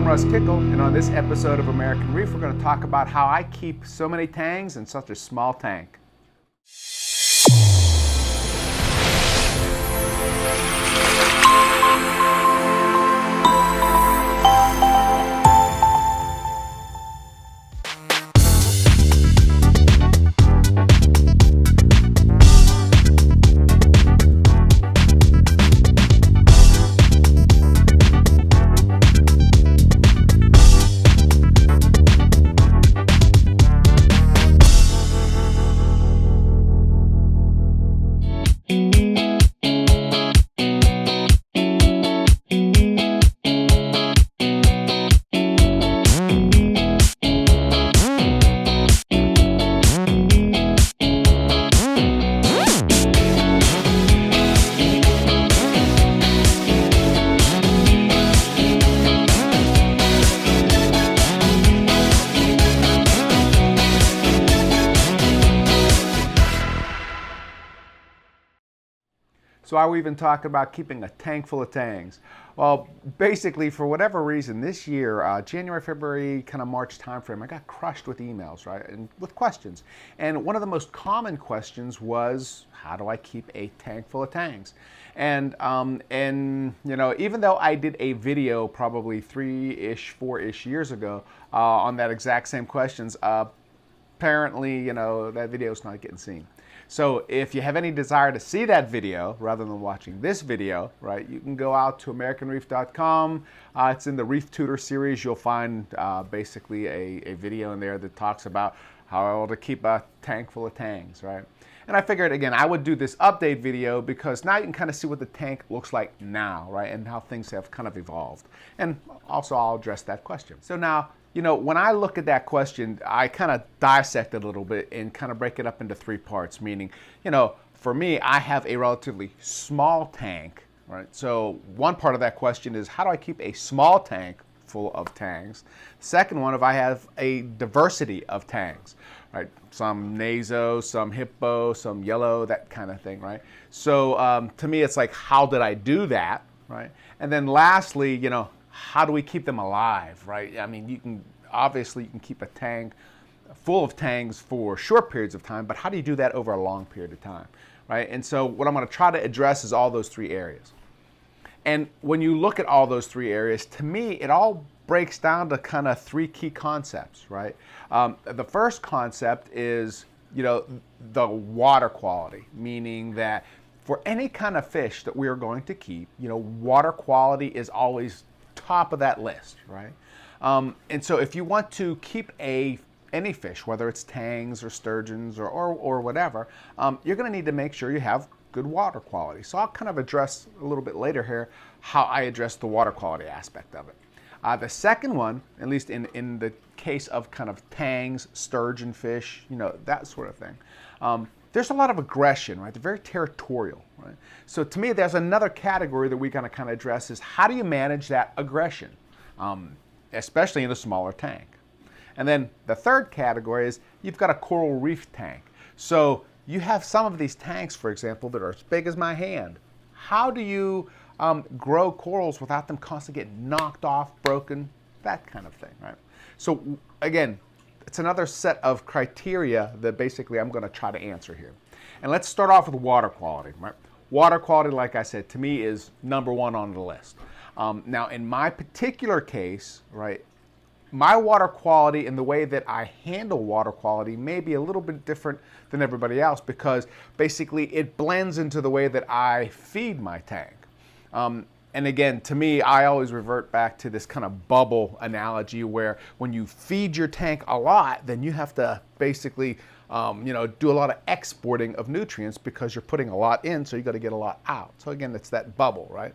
Russ Tickle, and on this episode of American Reef, we're going to talk about how I keep so many tangs in such a small tank. So are we even talking about keeping a tank full of tangs? Well, basically, for whatever reason, this year, January, February, kind of March timeframe, I got crushed with emails, right, and with questions. And one of the most common questions was, how do I keep a tank full of tangs? And you know, even though I did a video probably 3-ish, 4-ish years ago on that exact same questions, apparently, you know, that video is not getting seen. So if you have any desire to see that video rather than watching this video, right, you can go out to AmericanReef.com. It's in the Reef Tutor series. You'll find basically a video in there that talks about how to keep a tank full of tangs, right? And I figured, again, I would do this update video because now you can kind of see what the tank looks like now, right, and how things have kind of evolved. And also I'll address that question. So now, you know, when I look at that question, I kind of dissect it a little bit and kind of break it up into 3 parts, meaning, you know, for me, I have a relatively small tank, right? So one part of that question is, how do I keep a small tank full of tangs? Second one, if I have a diversity of tangs, right? Some naso, some hippo, some yellow, that kind of thing, right? So to me, it's like, how did I do that, right? And then lastly, you know, how do we keep them alive, right? I mean, you can keep a tank full of tangs for short periods of time, but how do you do that over a long period of time, right? And so what I'm going to try to address is all those 3 areas. And when you look at all those 3 areas, to me, it all breaks down to kind of 3 key concepts, right? The first concept is, you know, the water quality, meaning that for any kind of fish that we are going to keep, you know, water quality is always top of that list, right? And so if you want to keep any fish, whether it's tangs or sturgeons or whatever, you're going to need to make sure you have good water quality. So I'll kind of address a little bit later here how I address the water quality aspect of it. The second one, at least in the case of kind of tangs, sturgeon fish, you know, that sort of thing, there's a lot of aggression, right? They're very territorial, right? So to me, there's another category that we're going to kind of address is, how do you manage that aggression, especially in a smaller tank? And then the third category is, you've got a coral reef tank. So you have some of these tanks, for example, that are as big as my hand. How do you grow corals without them constantly getting knocked off, broken, that kind of thing, right? So again, it's another set of criteria that basically I'm going to try to answer here. And let's start off with water quality, right? Water quality, like I said, to me is number 1 on the list. Now, in my particular case, right, my water quality and the way that I handle water quality may be a little bit different than everybody else, because basically it blends into the way that I feed my tank. And again, to me, I always revert back to this kind of bubble analogy where when you feed your tank a lot, then you have to basically, you know, do a lot of exporting of nutrients because you're putting a lot in, so you got to get a lot out. So again, it's that bubble, right?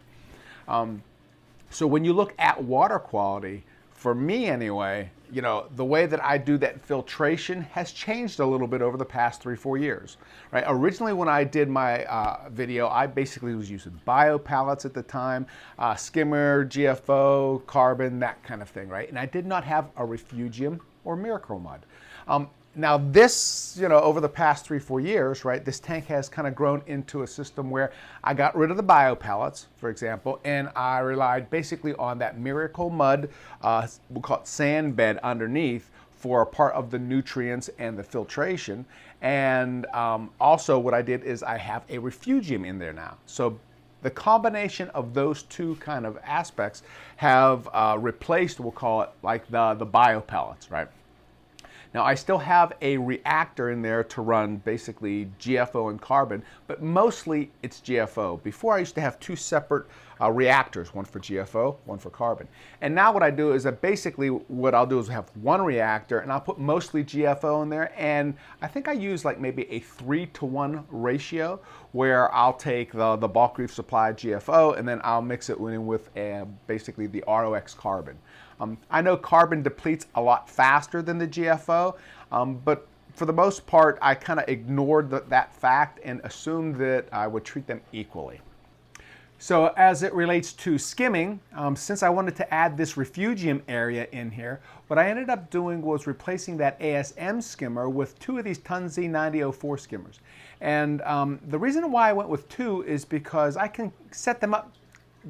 So when you look at water quality, for me anyway, you know, the way that I do that filtration has changed a little bit over the past 3-4 years, right? Originally, when I did my video, I basically was using bio pellets at the time, skimmer, GFO, carbon, that kind of thing, right? And I did not have a refugium or miracle mud. Now this, over the past 3-4 years, right, this tank has kind of grown into a system where I got rid of the bio pellets, for example, and I relied basically on that miracle mud, we'll call it sand bed underneath, for a part of the nutrients and the filtration. And also what I did is I have a refugium in there now. So the combination of those two kind of aspects have replaced, we'll call it, like the bio pellets, right? Now I still have a reactor in there to run basically GFO and carbon, but mostly it's GFO. Before I used to have two separate reactors, one for GFO, one for carbon. And now what I do is that basically what I'll do is have one reactor and I'll put mostly GFO in there, and I think I use like maybe a 3-to-1 ratio where I'll take the bulk reef supply GFO and then I'll mix it in with basically the ROX carbon. I know carbon depletes a lot faster than the GFO, but for the most part, I kind of ignored that fact and assumed that I would treat them equally. So as it relates to skimming, since I wanted to add this refugium area in here, what I ended up doing was replacing that ASM skimmer with two of these Tangs 9004 skimmers. And the reason why I went with two is because I can set them up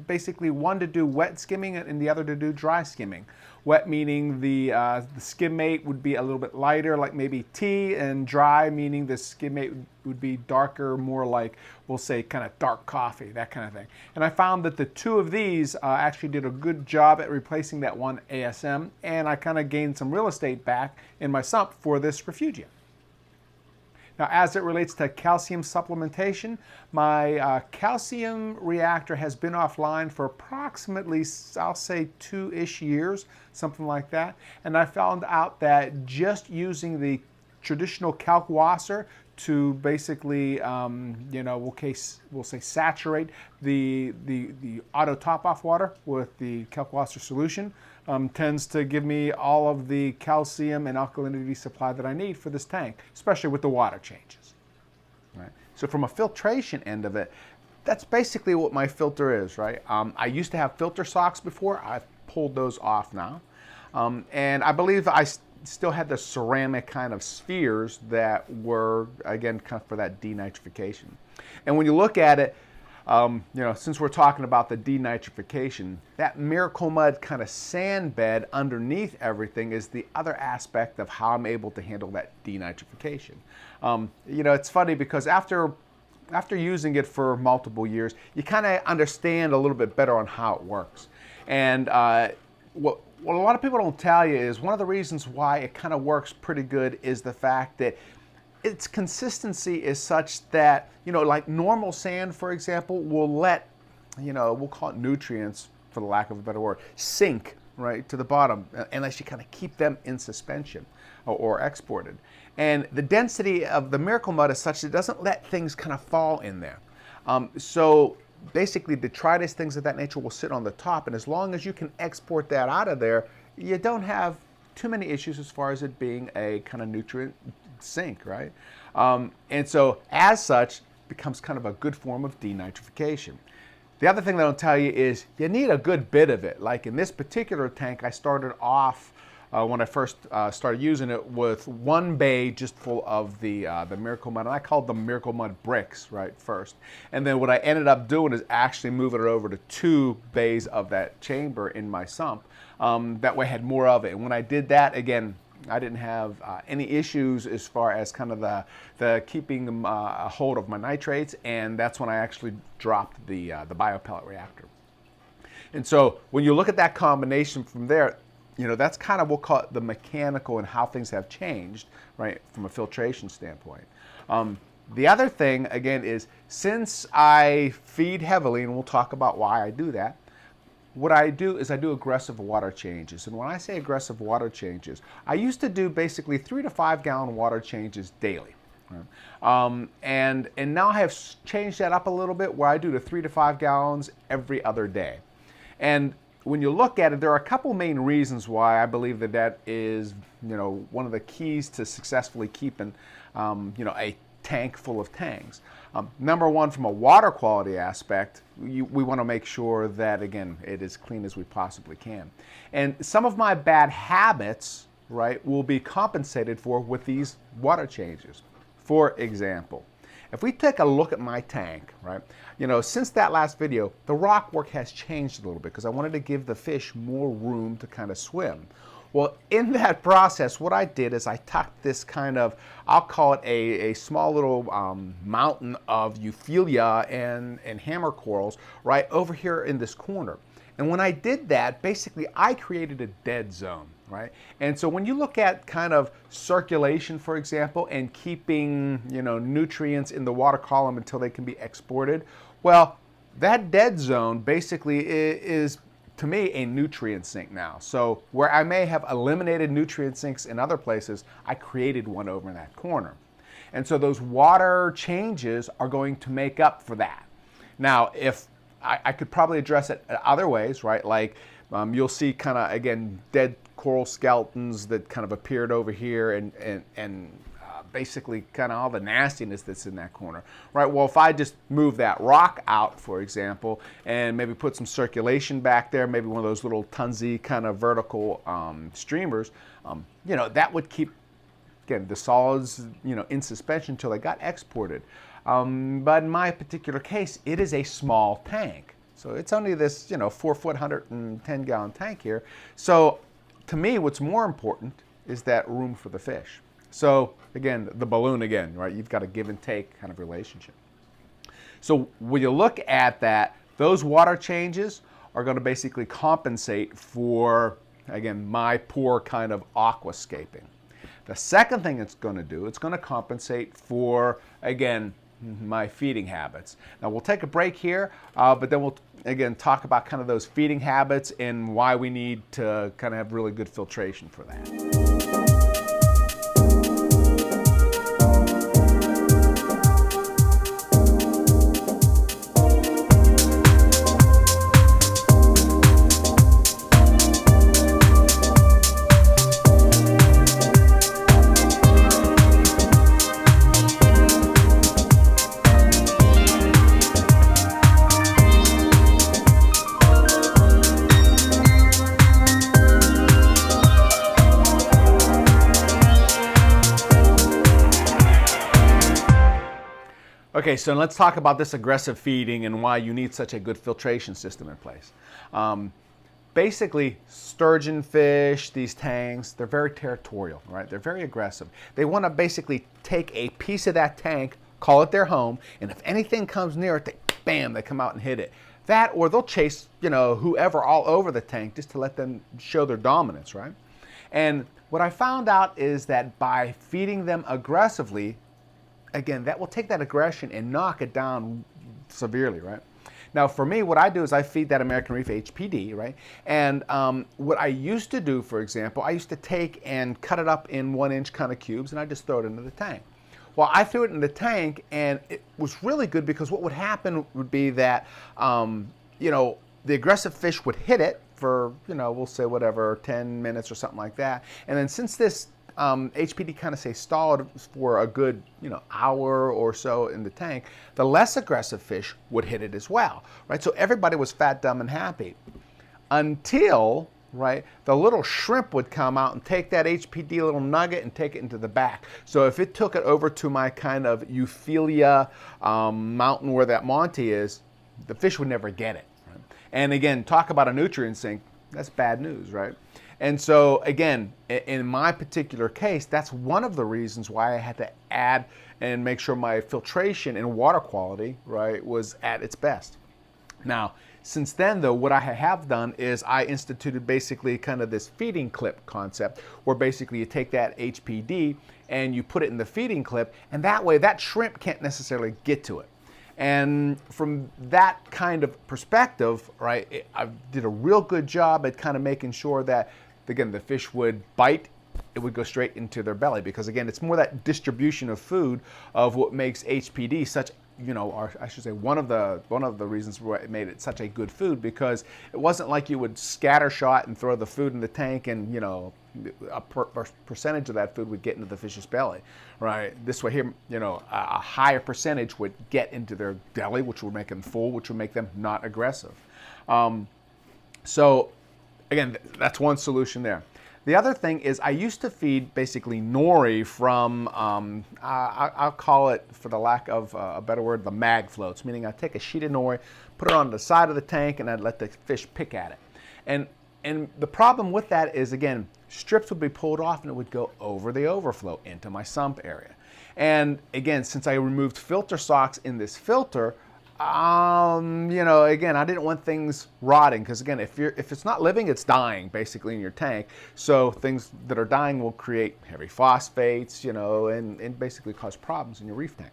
basically one to do wet skimming and the other to do dry skimming. Wet meaning the skim mate would be a little bit lighter, like maybe tea, and dry meaning the skim mate would be darker, more like, we'll say, kind of dark coffee, that kind of thing. And I found that the two of these actually did a good job at replacing that one ASM, and I kind of gained some real estate back in my sump for this refugium. Now, as it relates to calcium supplementation, my calcium reactor has been offline for approximately, I'll say, 2-ish years, something like that. And I found out that just using the traditional kalkwasser to basically, we'll say saturate the auto top-off water with the kalkwasser solution tends to give me all of the calcium and alkalinity supply that I need for this tank, especially with the water changes. Right? So from a filtration end of it, that's basically what my filter is, right? I used to have filter socks before. I've pulled those off now. And I believe I still had the ceramic kind of spheres that were, again, kind of for that denitrification. And when you look at it, since we're talking about the denitrification, that miracle mud kind of sand bed underneath everything is the other aspect of how I'm able to handle that denitrification. It's funny because after using it for multiple years, you kind of understand a little bit better on how it works. And what a lot of people don't tell you is one of the reasons why it kind of works pretty good is the fact that its consistency is such that, like normal sand, for example, will let, we'll call it nutrients, for the lack of a better word, sink right to the bottom unless you kind of keep them in suspension or exported. And the density of the miracle mud is such that it doesn't let things kind of fall in there. So basically detritus, things of that nature will sit on the top, and as long as you can export that out of there, you don't have too many issues as far as it being a kind of nutrient sink, right? And so as such, becomes kind of a good form of denitrification. The other thing that I'll tell you is you need a good bit of it. Like in this particular tank, I started off when I first started using it with one bay just full of the Miracle Mud, and I called them Miracle Mud bricks, right, first. And then what I ended up doing is actually moving it over to 2 bays of that chamber in my sump. That way I had more of it. And when I did that, again, I didn't have any issues as far as kind of the keeping a hold of my nitrates, and that's when I actually dropped the biopellet reactor. And so when you look at that combination from there, that's kind of, we'll call it the mechanical and how things have changed, right, from a filtration standpoint. The other thing, again, is since I feed heavily, and we'll talk about why I do that, what I do is I do aggressive water changes. And when I say aggressive water changes, I used to do basically 3 to 5 gallon water changes daily. Right? And now I have changed that up a little bit where I do the 3 to 5 gallons every other day. And when you look at it, there are a couple main reasons why I believe that is, one of the keys to successfully keeping, a tank full of Tangs. Number one, from a water quality aspect, we want to make sure that, again, it is clean as we possibly can. And some of my bad habits, right, will be compensated for with these water changes. For example, if we take a look at my tank, right, since that last video, the rock work has changed a little bit because I wanted to give the fish more room to kind of swim. Well, in that process, what I did is I tucked this kind of, I'll call it a small little mountain of Euphyllia and hammer corals right over here in this corner. And when I did that, basically I created a dead zone, right? And so when you look at kind of circulation, for example, and keeping, nutrients in the water column until they can be exported, well, that dead zone basically is to me, a nutrient sink now. So where I may have eliminated nutrient sinks in other places, I created one over in that corner. And so those water changes are going to make up for that. Now, if I could probably address it other ways, right? Like you'll see kind of, again, dead coral skeletons that kind of appeared over here and basically kind of all the nastiness that's in that corner, right? Well, if I just move that rock out, for example, and maybe put some circulation back there, maybe one of those little Tunzi kind of vertical streamers, that would keep, again, the solids, in suspension until they got exported. But in my particular case, it is a small tank. So it's only this, 4-foot, 110-gallon tank here. So to me, what's more important is that room for the fish. So again, the balloon again, right? You've got a give and take kind of relationship. So when you look at that, those water changes are going to basically compensate for, again, my poor kind of aquascaping. The second thing it's going to do, it's going to compensate for, again, my feeding habits. Now we'll take a break here, but then we'll again talk about kind of those feeding habits and why we need to kind of have really good filtration for that. Okay, so let's talk about this aggressive feeding and why you need such a good filtration system in place. Basically, sturgeon fish, these tangs, they're very territorial, right? They're very aggressive. They want to basically take a piece of that tank, call it their home, and if anything comes near it, bam, they come out and hit it. That, or they'll chase, whoever all over the tank just to let them show their dominance, right? And what I found out is that by feeding them aggressively, again, that will take that aggression and knock it down severely, right? Now, for me, what I do is I feed that American Reef HPD, right? And what I used to do, for example, I used to take and cut it up in 1-inch kind of cubes, and I just throw it into the tank. Well, I threw it in the tank, and it was really good because what would happen would be that, the aggressive fish would hit it for, we'll say whatever, 10 minutes or something like that. And then since this HPD kind of say stalled for a good hour or so in the tank, the less aggressive fish would hit it as well, right? So everybody was fat, dumb, and happy until, right, the little shrimp would come out and take that HPD little nugget and take it into the back. So if it took it over to my kind of Euphyllia mountain where that Monty is, the fish would never get it. Right? And again, talk about a nutrient sink, that's bad news, right? And so, again, in my particular case, that's one of the reasons why I had to add and make sure my filtration and water quality, right, was at its best. Now, since then, though, what I have done is I instituted basically kind of this feeding clip concept where basically you take that HPD and you put it in the feeding clip, and that way that shrimp can't necessarily get to it. And from that kind of perspective, right, I did a real good job at kind of making sure that, again, the fish would bite, it would go straight into their belly, because again, it's more that distribution of food of what makes HPD such, or I should say one of the reasons why it made it such a good food, because it wasn't like you would scatter shot and throw the food in the tank and a percentage of that food would get into the fish's belly, right? This way here, a higher percentage would get into their belly, which would make them full, which would make them not aggressive. So again, that's one solution there. The other thing is I used to feed basically nori from, I'll call it, for the lack of a better word, the mag floats, meaning I'd take a sheet of nori, put it on the side of the tank, and I'd let the fish pick at it. And the problem with that is, again, strips would be pulled off and it would go over the overflow into my sump area. And again, since I removed filter socks in this filter, you know, again, I didn't want things rotting, because again, if it's not living, it's dying basically in your tank. So things that are dying will create heavy phosphates, you know, and basically cause problems in your reef tank.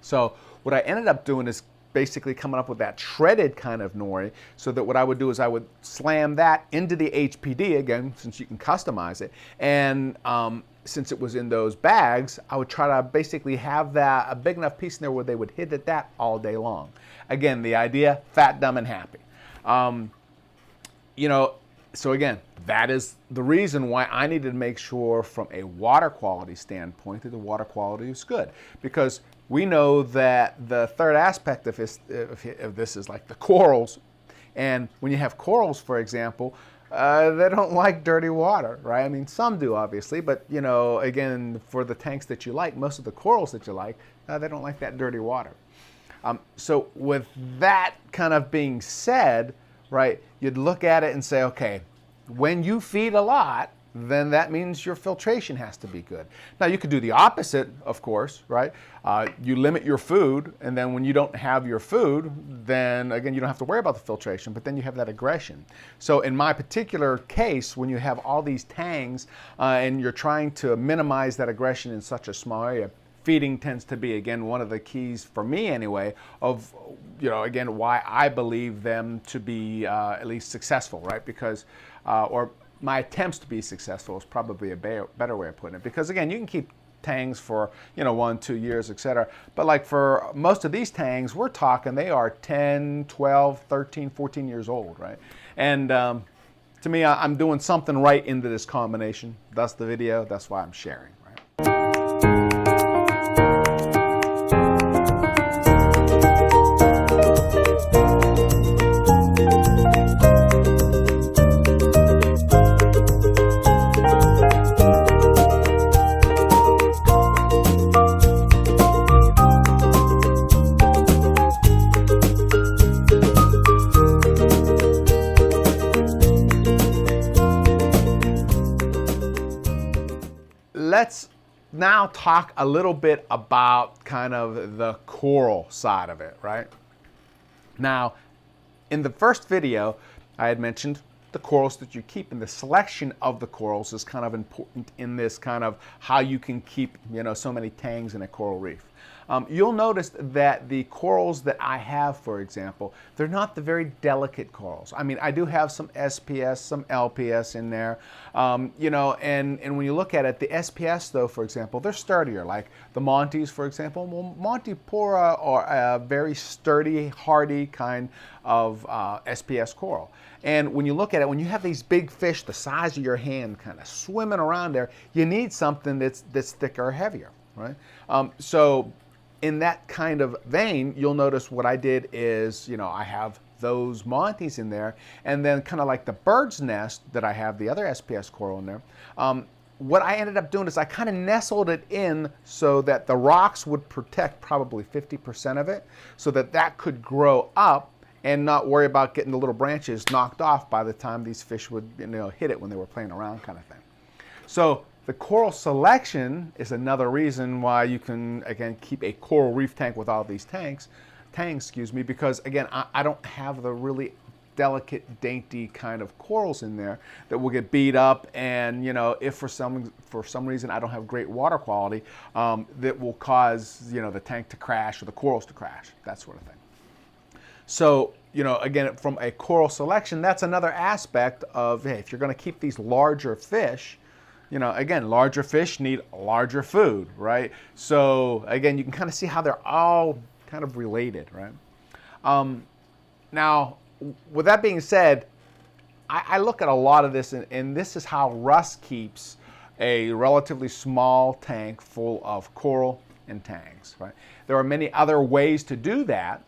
So what I ended up doing is basically coming up with that shredded kind of nori, so that what I would do is I would slam that into the HPD, again, since you can customize it, and since it was in those bags, I would try to basically have that a big enough piece in there where they would hit at that all day long. Again, the idea, fat, dumb, and happy. You know, so again, that is the reason why I needed to make sure from a water quality standpoint that the water quality is good. Because we know that the third aspect of this is like the corals. And when you have corals, for example, they don't like dirty water, right? I mean, some do, obviously, but, you know, again, for the tanks that you like, most of the corals that you like, they don't like that dirty water. So with that kind of being said, right, you'd look at it and say, okay, when you feed a lot, then that means your filtration has to be good. Now, you could do the opposite, of course, right? You limit your food, and then when you don't have your food, then again, you don't have to worry about the filtration, but then you have that aggression. So in my particular case, when you have all these tangs and you're trying to minimize that aggression in such a small area, feeding tends to be, again, one of the keys for me anyway, of, you know, again, why I believe them to be at least successful, right? Because, or my attempts to be successful is probably a better way of putting it. Because again, you can keep tangs for, you know, 1, 2 years, etc. But like for most of these tangs, we're talking they are 10, 12, 13, 14 years old, right? And to me, I'm doing something right into this combination. That's the video. That's why I'm sharing. Let's now talk a little bit about kind of the coral side of it, right? Now, in the first video, I had mentioned the corals that you keep, and the selection of the corals is kind of important in this kind of how you can keep, you know, so many tangs in a coral reef. You'll notice that the corals that I have, for example, they're not the very delicate corals. I mean, I do have some SPS, some LPS in there, you know, and when you look at it, the SPS, though, for example, they're sturdier, like the Montes, for example. Well, Montipora are a very sturdy, hardy kind of SPS coral. And when you look at it, when you have these big fish the size of your hand kind of swimming around there, you need something that's thicker or heavier, right? So in that kind of vein, you'll notice what I did is, you know, I have those Montes in there, and then kind of like the bird's nest that I have, the other SPS coral in there, what I ended up doing is I kind of nestled it in so that the rocks would protect probably 50% of it, so that that could grow up and not worry about getting the little branches knocked off by the time these fish would, you know, hit it when they were playing around, kind of thing. So the coral selection is another reason why you can, again, keep a coral reef tank with all these tangs, excuse me, because again, I don't have the really delicate, dainty kind of corals in there that will get beat up, and, you know, if for some reason I don't have great water quality, that will cause, you know, the tank to crash or the corals to crash, that sort of thing. So, you know, again, from a coral selection, that's another aspect of, hey, if you're going to keep these larger fish, you know, again, larger fish need larger food, right? So again, you can kind of see how they're all kind of related, right? Now, with that being said, I look at a lot of this, and this is how Russ keeps a relatively small tank full of coral and tangs, right? There are many other ways to do that.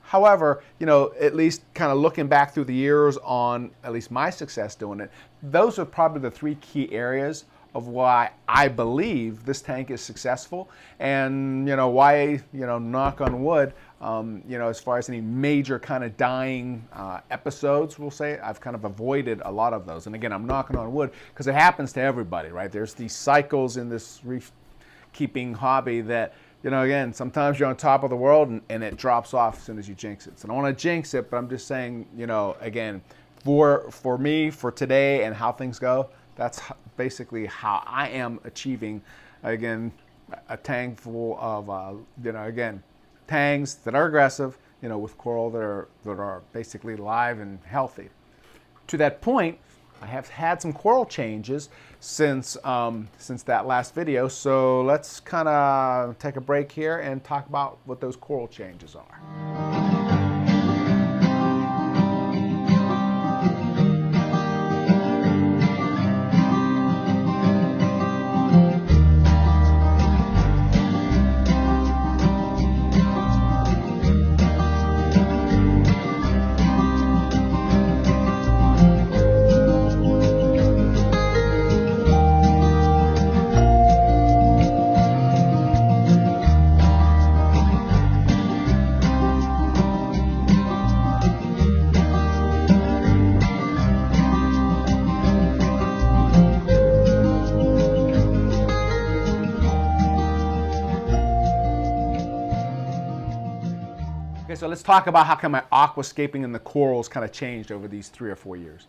However, at least kind of looking back through the years on at least my success doing it, those are probably the 3 key areas of why I believe this tank is successful, and why, knock on wood, as far as any major kind of dying episodes, we'll say, I've kind of avoided a lot of those. And again, I'm knocking on wood because it happens to everybody, right? There's these cycles in this reef keeping hobby that, again, sometimes you're on top of the world and it drops off as soon as you jinx it. So I don't want to jinx it, but I'm just saying, again, for me, for today and how things go, that's basically how I am achieving, again, a tank full of, again, tangs that are aggressive, with coral that are basically live and healthy. To that point, I have had some coral changes since that last video, so let's kind of take a break here and talk about what those coral changes are. Okay, so let's talk about how come my aquascaping and the corals kind of changed over these 3 or 4 years.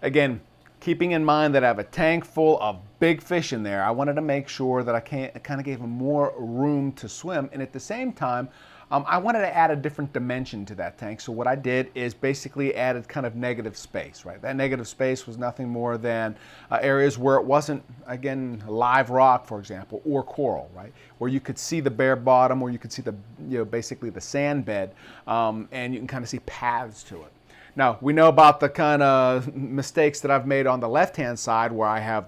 Again, keeping in mind that I have a tank full of big fish in there, I wanted to make sure that I kind of gave them more room to swim, and at the same time, I wanted to add a different dimension to that tank. So what I did is basically added kind of negative space, right? That negative space was nothing more than areas where it wasn't, again, live rock, for example, or coral, right? Where you could see the bare bottom, or you could see the, basically the sand bed, and you can kind of see paths to it. Now, we know about the kind of mistakes that I've made on the left-hand side where I have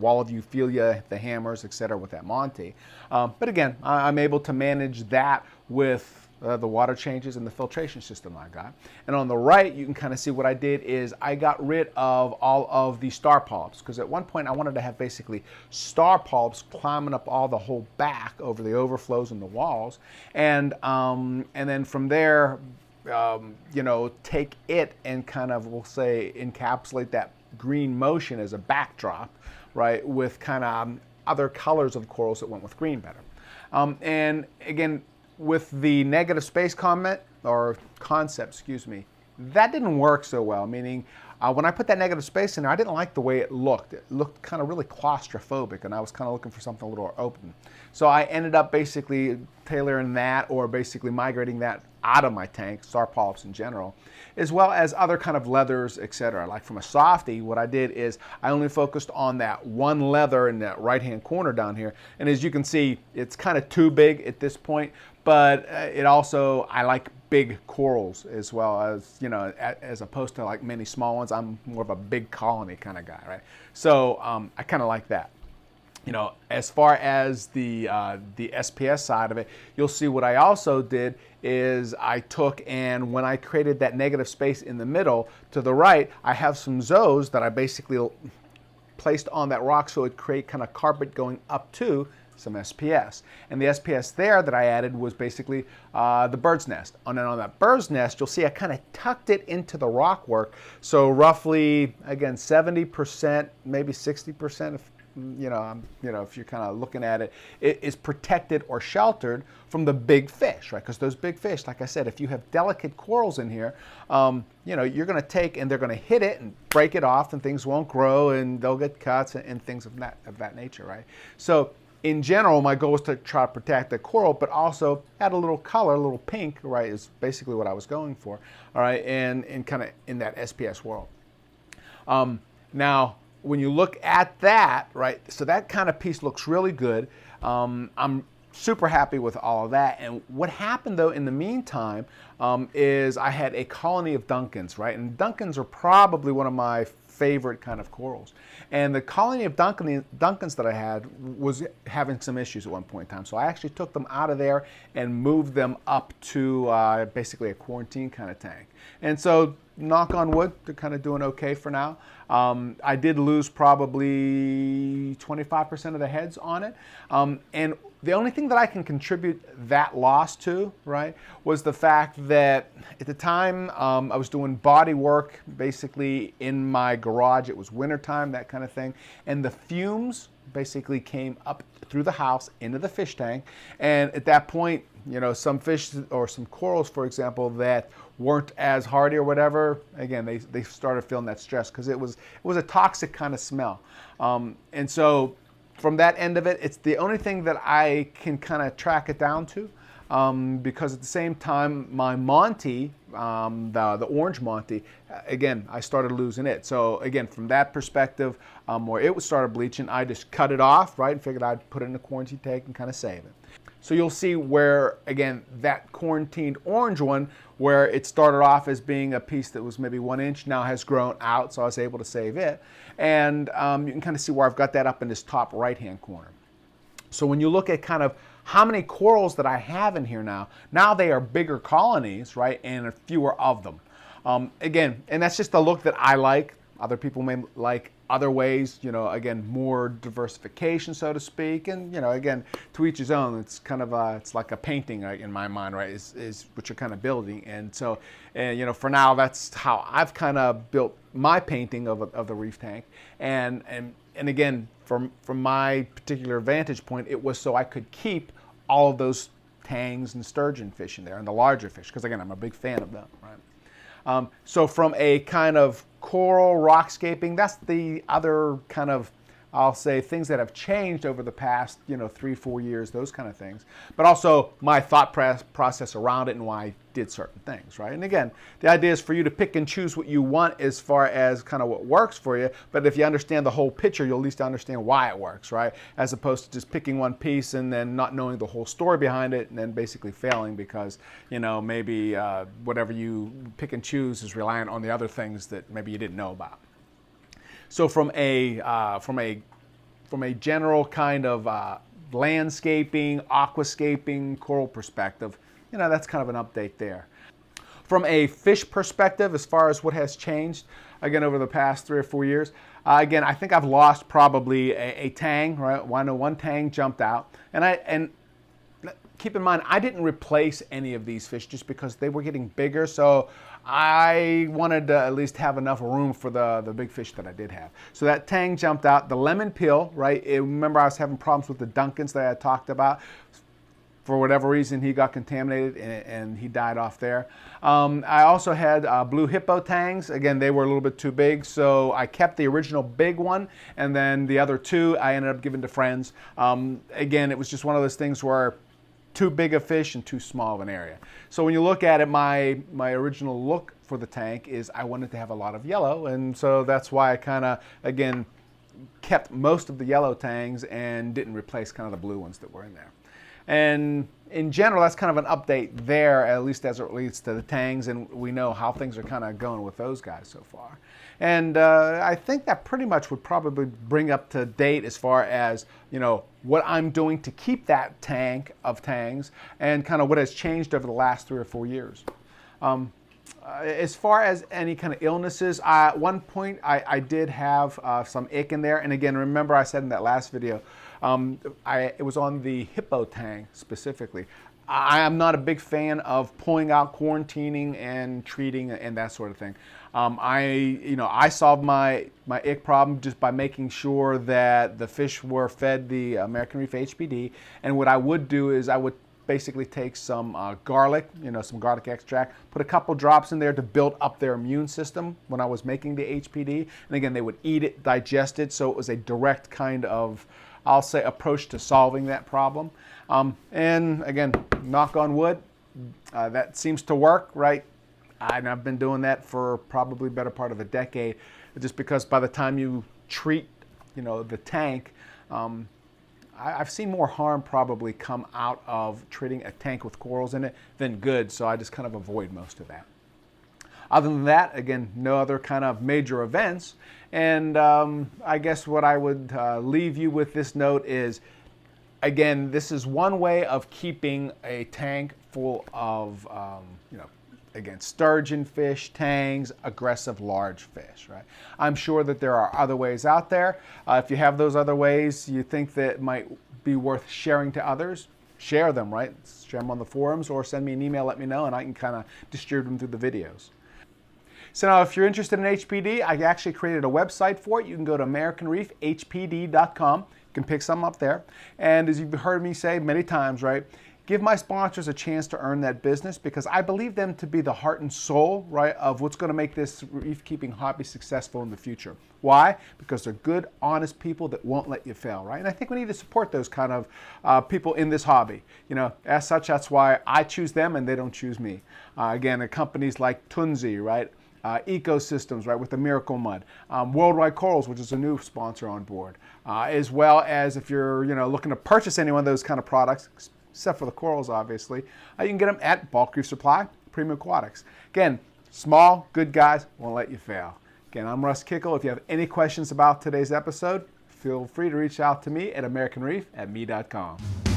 wall of Euphilia, the hammers, etc. with that Monty. But again, I'm able to manage that with the water changes and the filtration system I got. And on the right, you can kind of see what I did is I got rid of all of the star polyps, because at one point I wanted to have basically star polyps climbing up all the whole back over the overflows and the walls. And then from there, take it and kind of, we'll say, encapsulate that green motion as a backdrop, right, with kind of other colors of corals that went with green better. And again, with the negative space concept, that didn't work so well, meaning when I put that negative space in there, I didn't like the way it looked. It looked kind of really claustrophobic, and I was kind of looking for something a little open. So I ended up basically tailoring that, or basically migrating that out of my tank, star polyps in general, as well as other kind of leathers, etc. Like from a softie, what I did is I only focused on that one leather in that right-hand corner down here. And as you can see, it's kind of too big at this point, but it also, I like big corals as well as, as opposed to like many small ones. I'm more of a big colony kind of guy, right? So I kind of like that. As far as the SPS side of it, you'll see what I also did is I took, and when I created that negative space in the middle to the right, I have some zoes that I basically placed on that rock so it create kind of carpet going up to some SPS. And the SPS there that I added was basically the bird's nest. And then on that bird's nest, you'll see I kind of tucked it into the rock work. So roughly, again, 70%, maybe 60%, if you're kind of looking at it, it is protected or sheltered from the big fish, right? Because those big fish, like I said, if you have delicate corals in here, you're going to take and they're going to hit it and break it off, and things won't grow, and they'll get cuts and things of that nature, right? So in general, my goal was to try to protect the coral, but also add a little color, a little pink, right, is basically what I was going for, all right, and kind of in that SPS world. Now, when you look at that, right, so that kind of piece looks really good. I'm super happy with all of that. And what happened, though, in the meantime, is I had a colony of Duncans, right? And Duncans are probably one of my favorite kind of corals. And the colony of Duncans that I had was having some issues at one point in time. So I actually took them out of there and moved them up to basically a quarantine kind of tank. And so, knock on wood, they're kind of doing okay for now. I did lose probably 25% of the heads on it. And the only thing that I can contribute that loss to, right, was the fact that at the time I was doing body work basically in my garage. It was wintertime, that kind of thing. And the fumes basically came up through the house into the fish tank. And at that point, you know, some fish or some corals, for example, that weren't as hardy or whatever, again, they started feeling that stress because it was a toxic kind of smell. And so from that end of it, it's the only thing that I can kind of track it down to, because at the same time, my Monty, the orange Monty, again, I started losing it. So again, from that perspective, where it started bleaching, I just cut it off, right, and figured I'd put it in a quarantine tank and kind of save it. So you'll see where, again, that quarantined orange one, where it started off as being a piece that was maybe 1 inch, now has grown out, so I was able to save it. And you can kind of see where I've got that up in this top right-hand corner. So when you look at kind of how many corals that I have in here now they are bigger colonies, right, and fewer of them. Again, and that's just the look that I like. Other people may like other ways, you know, again, more diversification, so to speak. And, you know, again, to each his own. It's kind of it's like a painting, right, in my mind, right, is what you're kind of building. And so, you know, for now, that's how I've kind of built my painting of the reef tank. And again, from my particular vantage point, it was so I could keep all of those tangs and sturgeon fish in there and the larger fish, because again, I'm a big fan of them, right? So from a kind of coral rockscaping, that's the other kind of, I'll say, things that have changed over the past, you know, 3-4 years, those kind of things. But also my thought process around it and why I did certain things, right? And again, the idea is for you to pick and choose what you want as far as kind of what works for you. But if you understand the whole picture, you'll at least understand why it works, right? As opposed to just picking one piece and then not knowing the whole story behind it and then basically failing because, you know, maybe whatever you pick and choose is reliant on the other things that maybe you didn't know about. So from a general kind of landscaping, aquascaping, coral perspective, you know, that's kind of an update there. From a fish perspective, as far as what has changed, again, over the past 3 or 4 years, again, I think I've lost probably a tang, right? I know one tang jumped out, and keep in mind, I didn't replace any of these fish just because they were getting bigger, so I wanted to at least have enough room for the big fish that I did have. So that tang jumped out. The lemon peel, right? Remember I was having problems with the Duncans that I talked about. For whatever reason, he got contaminated and he died off there. I also had blue hippo tangs. Again, they were a little bit too big, so I kept the original big one, and then the other two I ended up giving to friends. Again, it was just one of those things where too big a fish and too small of an area. So when you look at it, my original look for the tank is I wanted to have a lot of yellow, and so that's why I kind of, again, kept most of the yellow tangs and didn't replace kind of the blue ones that were in there. And in general, that's kind of an update there, at least as it relates to the tangs, and we know how things are kind of going with those guys so far. And I think that pretty much would probably bring up to date as far as, you know, what I'm doing to keep that tank of tangs and kind of what has changed over the last 3 or 4 years. As far as any kind of illnesses, at one point I did have some ick in there. And again, remember I said in that last video, it was on the hippo tang specifically. I am not a big fan of pulling out, quarantining, and treating and that sort of thing. I solved my ick problem just by making sure that the fish were fed the AmericanReef HPD. And what I would do is I would basically take some garlic, some garlic extract, put a couple drops in there to build up their immune system when I was making the HPD. And again, they would eat it, digest it, so it was a direct kind of, I'll say, approach to solving that problem. And again, knock on wood, that seems to work, right? And I've been doing that for probably better part of a decade, just because by the time you treat, the tank, I've seen more harm probably come out of treating a tank with corals in it than good, so I just kind of avoid most of that. Other than that, again, no other kind of major events. And I guess what I would leave you with this note is, again, this is one way of keeping a tank full of, again, sturgeon fish, tangs, aggressive large fish, right? I'm sure that there are other ways out there. If you have those other ways you think that might be worth sharing to others, share them, right? Share them on the forums or send me an email, let me know, and I can kind of distribute them through the videos. So now if you're interested in HPD, I actually created a website for it. You can go to AmericanReefHPD.com. You can pick some up there. And as you've heard me say many times, right, give my sponsors a chance to earn that business, because I believe them to be the heart and soul, right, of what's going to make this reef keeping hobby successful in the future. Why? Because they're good, honest people that won't let you fail, right? And I think we need to support those kind of people in this hobby. As such, that's why I choose them and they don't choose me. Again, companies like Tunzi, right? Ecosystems, right, with the Miracle Mud, Worldwide Corals, which is a new sponsor on board, as well as if you're looking to purchase any one of those kind of products, except for the corals, obviously, you can get them at Bulk Reef Supply, Premium Aquatics. Again, small, good guys, won't let you fail. Again, I'm Russ Kickle. If you have any questions about today's episode, feel free to reach out to me at AmericanReef@me.com.